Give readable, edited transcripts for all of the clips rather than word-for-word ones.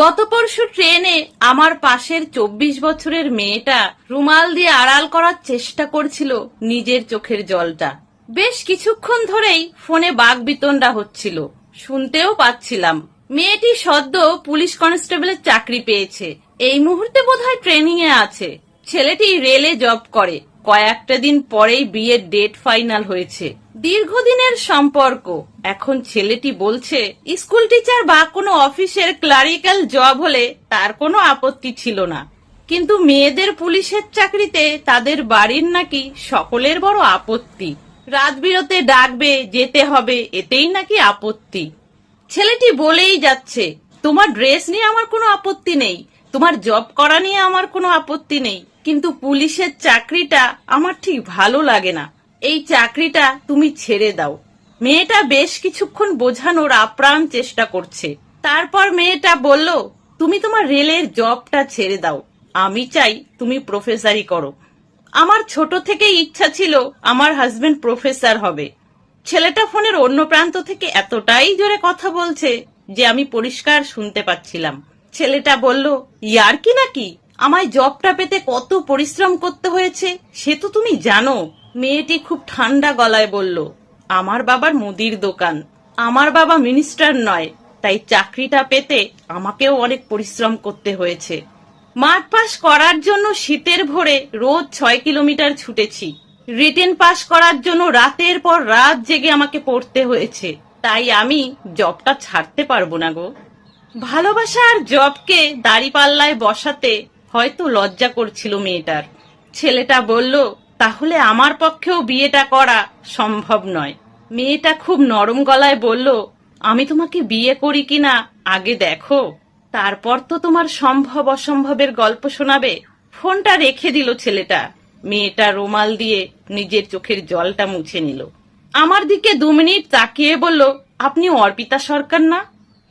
গত পরশু ট্রেনে আমার পাশের 24 বছরের মেয়েটা রুমাল দিয়ে আড়াল করার চেষ্টা করছিল নিজের চোখের জলটা। বেশ কিছুক্ষণ ধরেই ফোনে বাকবিতণ্ডা হচ্ছিল, শুনতেও পাচ্ছিলাম। মেয়েটি সদ্য পুলিশ কনস্টেবলের চাকরি পেয়েছে, এই মুহূর্তে বোধহয় ট্রেনিং এ আছে। ছেলেটি রেলে জব করে, কয়েকটা দিন পরেই বিয়ের ডেট ফাইনাল হয়েছে। দীর্ঘদিনের সম্পর্ক। এখন ছেলেটি বলছে স্কুল টিচার বা কোনো অফিসের ক্লারিক্যাল জব হলে তার কোনো আপত্তি ছিল না, কিন্তু মেয়েদের পুলিশের চাকরিতে তাদের বাড়ির নাকি সকলের বড় আপত্তি। রাত বিরতে ডাকবে, যেতে হবে, এতেই নাকি আপত্তি। ছেলেটি বলেই যাচ্ছে, তোমার ড্রেস নিয়ে আমার কোনো আপত্তি নেই, তোমার জব করা নিয়ে আমার কোনো আপত্তি নেই, কিন্তু পুলিশের চাকরিটা আমার ঠিক ভালো লাগে না, এই চাকরিটা তুমি ছেড়ে দাও। মেয়েটা বেশ কিছুক্ষণ বোঝানোর আপ্রাণ চেষ্টা করছে। তারপর মেয়েটা বলল, তুমি তোমার রেলের জবটা ছেড়ে দাও, আমি চাই তুমি প্রফেসরি করো। আমার ছোট থেকেই ইচ্ছা ছিল আমার হাজবেন্ড প্রফেসর হবে। ছেলেটা ফোনের অন্য প্রান্ত থেকে এতটাই জোরে কথা বলছে যে আমি পরিষ্কার শুনতে পাচ্ছিলাম। ছেলেটা বলল, ইয়ার কি নাকি, আমায় জবটা পেতে কত পরিশ্রম করতে হয়েছে সে তো তুমি জানো। মেয়েটি খুব ঠান্ডা গলায় বলল, আমার বাবার মুদির দোকান, আমার বাবা মিনিস্টার নয়, তাই চাকরিটা পেতে আমাকেও অনেক পরিশ্রম করতে হয়েছে। মাঠ পাস করার জন্য শীতের ভোরে রোজ 6 কিলোমিটার ছুটেছি, রিটেন পাস করার জন্য রাতের পর রাত জেগে আমাকে পড়তে হয়েছে, তাই আমি জবটা ছাড়তে পারবো না গো। ভালোবাসা আর জবকে দাঁড়িপাল্লায় বসাতে হয়তো লজ্জা করছিল মেয়েটার। ছেলেটা বলল, তাহলে আমার পক্ষেও বিয়েটা করা সম্ভব নয়। মেয়েটা খুব নরম গলায় বলল, আমি তোমাকে বিয়ে করি কিনা আগে দেখো, তারপর তো তোমার সম্ভব অসম্ভবের গল্প শোনাবে। ফোনটা রেখে দিল ছেলেটা। মেয়েটা রুমাল দিয়ে নিজের চোখের জলটা মুছে নিল। আমার দিকে 2 মিনিট তাকিয়ে বলল, আপনি অর্পিতা সরকার না?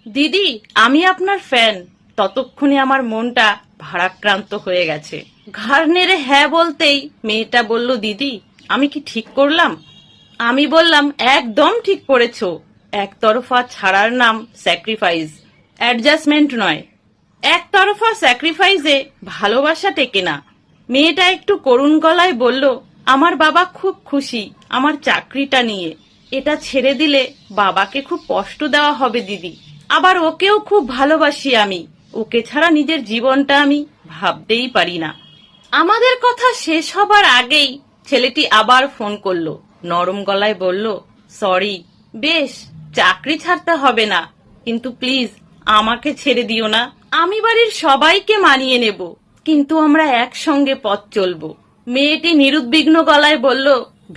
দিদি, আমি আপনার ফ্যান। ততক্ষণে আমার মনটা ভারাক্রান্ত হয়ে গেছে। ঘাড় নেড়ে হ্যাঁ বলতেই মেয়েটা বলল, দিদি আমি কি ঠিক করলাম? আমি বললাম, একদম ঠিক করেছো। একতরফা ছাড়ার নাম স্যাক্রিফাইস, অ্যাডজাস্টমেন্ট নয়। একতরফা স্যাক্রিফাইসে ভালোবাসা টেকে না। মেয়েটা একটু করুণ গলায় বলল, আমার বাবা খুব খুশি আমার চাকরিটা নিয়ে, এটা ছেড়ে দিলে বাবাকে খুব কষ্ট দেওয়া হবে দিদি। আবার ওকেও খুব ভালোবাসি আমি, ওকে ছাড়া নিজের জীবনটা আমি ভাবতেই পারি না। আমাদের কথা শেষ হবার আগেই ছেলেটি আবার ফোন করলো, নরম গলায় বলল, সরি, বেশ চাকরি ছাড়তে হবে না, কিন্তু প্লিজ আমাকে ছেড়ে দিও না। আমি বাড়ির সবাইকে মানিয়ে নেব, কিন্তু আমরা একসঙ্গে পথ চলবো। মেয়েটি নিরুদ্বিগ্ন গলায় বলল,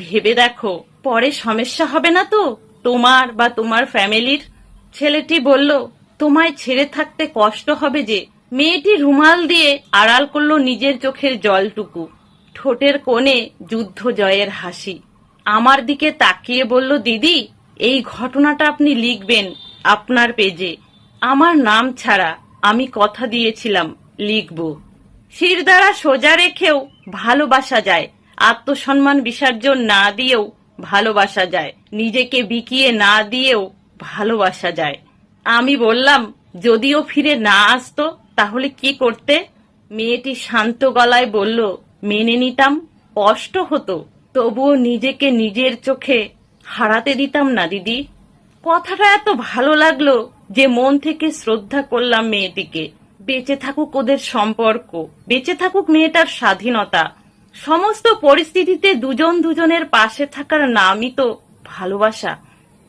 ভেবে দেখো, পরে সমস্যা হবে না তো তোমার বা তোমার ফ্যামিলির? ছেলেটি বলল, তোমায় ছেড়ে থাকতে কষ্ট হবে যে। মেয়েটি রুমাল দিয়ে আড়াল করলো নিজের চোখের জলটুকু। ঠোঁটের কোণে যুদ্ধ জয়ের হাসি। আমার দিকে তাকিয়ে বলল, দিদি এই ঘটনাটা আপনি লিখবেন আপনার পেজে, আমার নাম ছাড়া। আমি কথা দিয়েছিলাম লিখব। শিরদাঁড়া সোজা রেখেও ভালোবাসা যায়, আত্মসম্মান বিসর্জন না দিয়েও ভালোবাসা যায়, নিজেকে বিকিয়ে না দিয়েও ভালোবাসা যায়। আমি বললাম, যদিও ফিরে না আসতো তাহলে কি করতে? মেয়েটি শান্ত গলায় বলল, মেনে নিতাম, কষ্ট হতো, তবুও নিজেকে নিজের চোখে হারাতে দিতাম না দিদি। কথাটা এত ভালো লাগলো যে মন থেকে শ্রদ্ধা করলাম মেয়েটিকে। বেঁচে থাকুক ওদের সম্পর্ক, বেঁচে থাকুক মেয়েটার স্বাধীনতা। সমস্ত পরিস্থিতিতে দুজন দুজনের পাশে থাকার নামই তো ভালোবাসা।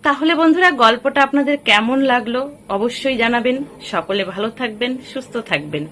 তাহলে বন্ধুরা, গল্পটা আপনাদের কেমন লাগলো অবশ্যই জানাবেন। সকলে ভালো থাকবেন, সুস্থ থাকবেন।